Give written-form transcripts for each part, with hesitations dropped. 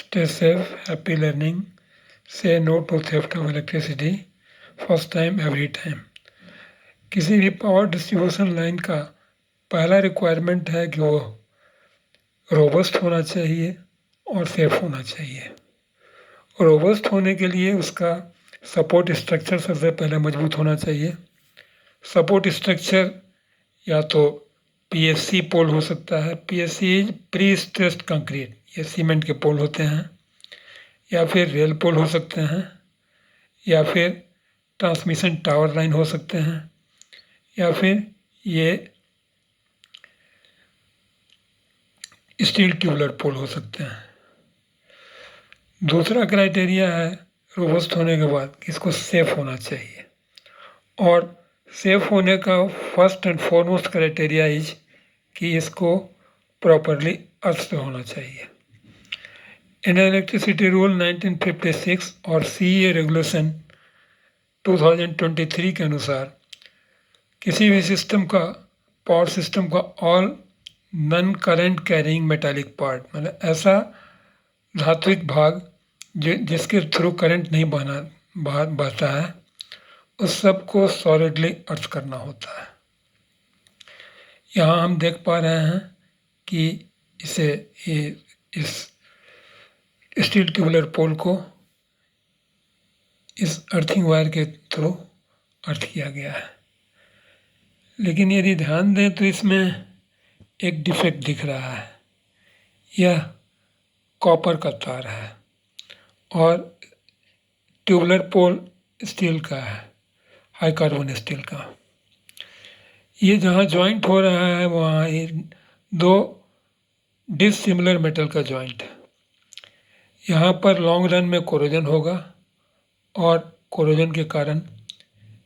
Stay safe, happy learning, say no to theft of electricity, first time every time. किसी भी power distribution line का पहला requirement है कि वो रोबस्ट होना चाहिए और सेफ होना चाहिए। रोबस्ट होने के लिए उसका सपोर्ट स्ट्रक्चर सबसे पहले मजबूत होना चाहिए। सपोर्ट स्ट्रक्चर या तो पीएससी पोल हो सकता है, पीएससी प्री स्ट्रेस्ड कंक्रीट, ये सीमेंट के पोल होते हैं, या फिर रेल पोल हो सकते हैं, या फिर ट्रांसमिशन टावर लाइन हो सकते हैं, या फिर ये स्टील ट्यूबुलर पोल हो सकते हैं। दूसरा क्राइटेरिया है रोबस्ट होने के बाद कि इसको सेफ होना चाहिए, और सेफ होने का first and foremost criteria is कि इसको प्रॉपरली अर्थ पे होना चाहिए। इंडियन इलेक्ट्रिसिटी रूल 1956 और सीईए रेगुलेशन 2023 के अनुसार किसी भी सिस्टम का, पावर सिस्टम का all non current carrying metallic part, मतलब ऐसा धात्विक भाग जिसके थ्रू करंट नहीं बहता है, उस सब को सॉलिडली अर्थ करना होता है। यहाँ हम देख पा रहे हैं कि इस स्टील ट्यूबुलर पोल को इस अर्थिंग वायर के थ्रू अर्थ किया गया है। लेकिन यदि ध्यान दें तो इसमें एक डिफेक्ट दिख रहा है। यह कॉपर का तार है और ट्यूबुलर पोल स्टील का है, हाई कार्बन स्टील का। ये जहाँ जॉइंट हो रहा है वहाँ ये दो डिसिमिलर मेटल का जॉइंट है। यहाँ पर लॉन्ग रन में कोरोजन होगा और कोरोजन के कारण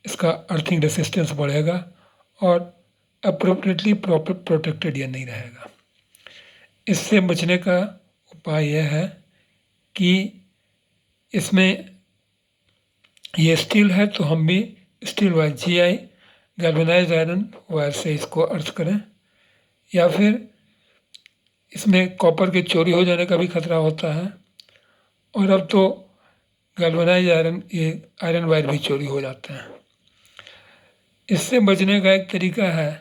इसका अर्थिंग रेसिस्टेंस बढ़ेगा और अप्रोप्रिएटली प्रोटेक्टेड ये नहीं रहेगा। इससे बचने का उपाय यह है कि इसमें ये स्टील है तो हम भी steel wire GI galvanized iron wire से इसको अर्थ करें, या फिर इसमें कॉपर के चोरी हो जाने का भी खतरा होता है, और अब तो गैल्वेनाइज्ड आयरन, ये आयरन वायर भी चोरी हो जाते हैं। इससे बचने का एक तरीका है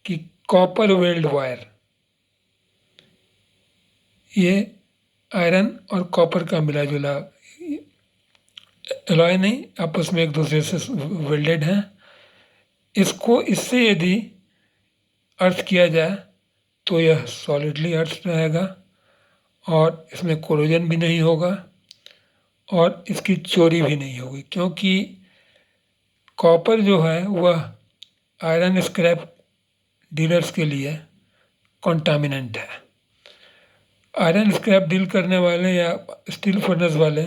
कि कॉपर वेल्ड वायर, ये आयरन और कॉपर का मिला जुला एलॉय नहीं, आपस में एक दूसरे से वेल्डेड हैं। इससे यदि अर्थ किया जाए तो यह सॉलिडली अर्थ रहेगा और इसमें कोरोजन भी नहीं होगा और इसकी चोरी भी नहीं होगी, क्योंकि कॉपर जो है वह आयरन स्क्रैप डीलर्स के लिए कॉन्टामिनेंट है। आयरन स्क्रैप डील करने वाले या स्टील फर्नेस वाले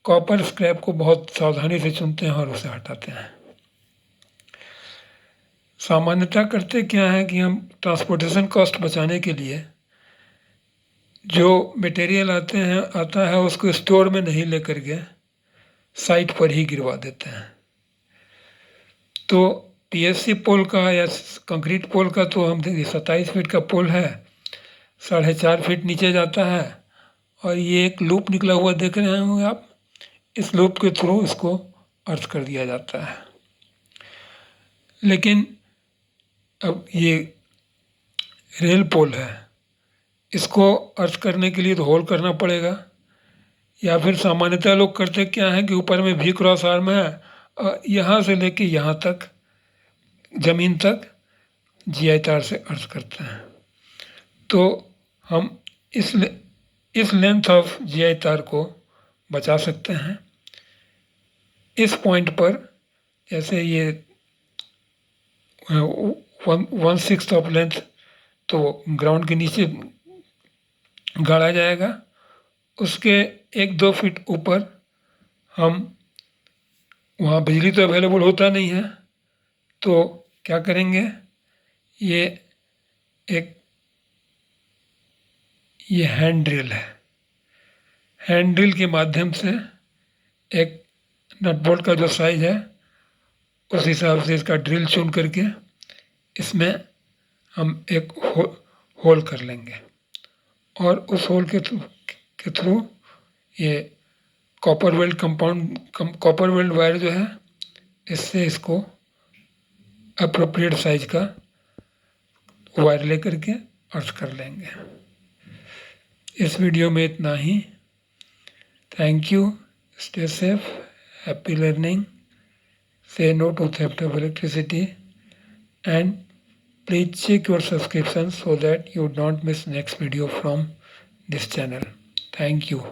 कॉपर स्क्रैप को बहुत सावधानी से चुनते हैं और उसे हटाते हैं। सामान्यतः करते क्या है कि हम ट्रांसपोर्टेशन कॉस्ट बचाने के लिए जो मटेरियल आता है उसको स्टोर में नहीं लेकर के साइट पर ही गिरवा देते हैं। तो पीएससी पोल का या कंक्रीट पोल का तो हम देखिए 27 फीट का पोल है, 4.5 फीट नीचे जाता है और ये एक लूप निकला हुआ देख रहे होंगे आप, इस लूप के थ्रू इसको अर्थ कर दिया जाता है। लेकिन अब ये रेल पोल है, इसको अर्थ करने के लिए तो होल करना पड़ेगा, या फिर सामान्यतः लोग करते क्या है कि ऊपर में भी क्रॉस आर्म है, यहाँ से लेके यहाँ तक ज़मीन तक जीआई तार से अर्थ करते हैं। तो हम इस लेंथ ऑफ जीआई तार को बचा सकते हैं। इस पॉइंट पर जैसे ये 1/6 ऑफ लेंथ तो ग्राउंड के नीचे गाड़ा जाएगा, उसके 1-2 फीट ऊपर हम, वहाँ बिजली तो अवेलेबल होता नहीं है, तो क्या करेंगे, ये हैंड ड्रिल है, हैंड ड्रिल के माध्यम से एक नट बोल्ट का जो साइज है उस हिसाब से इसका ड्रिल चुन करके इसमें हम एक होल कर लेंगे और उस होल के के थ्रू ये कॉपर वेल्ड वायर जो है इससे इसको अप्रोप्रिएट साइज का वायर लेकर के अर्थ कर लेंगे। इस वीडियो में इतना ही। Thank you, stay safe, happy learning, say no to theft of electricity, and please check your subscriptions so that you don't miss next video from this channel. Thank you.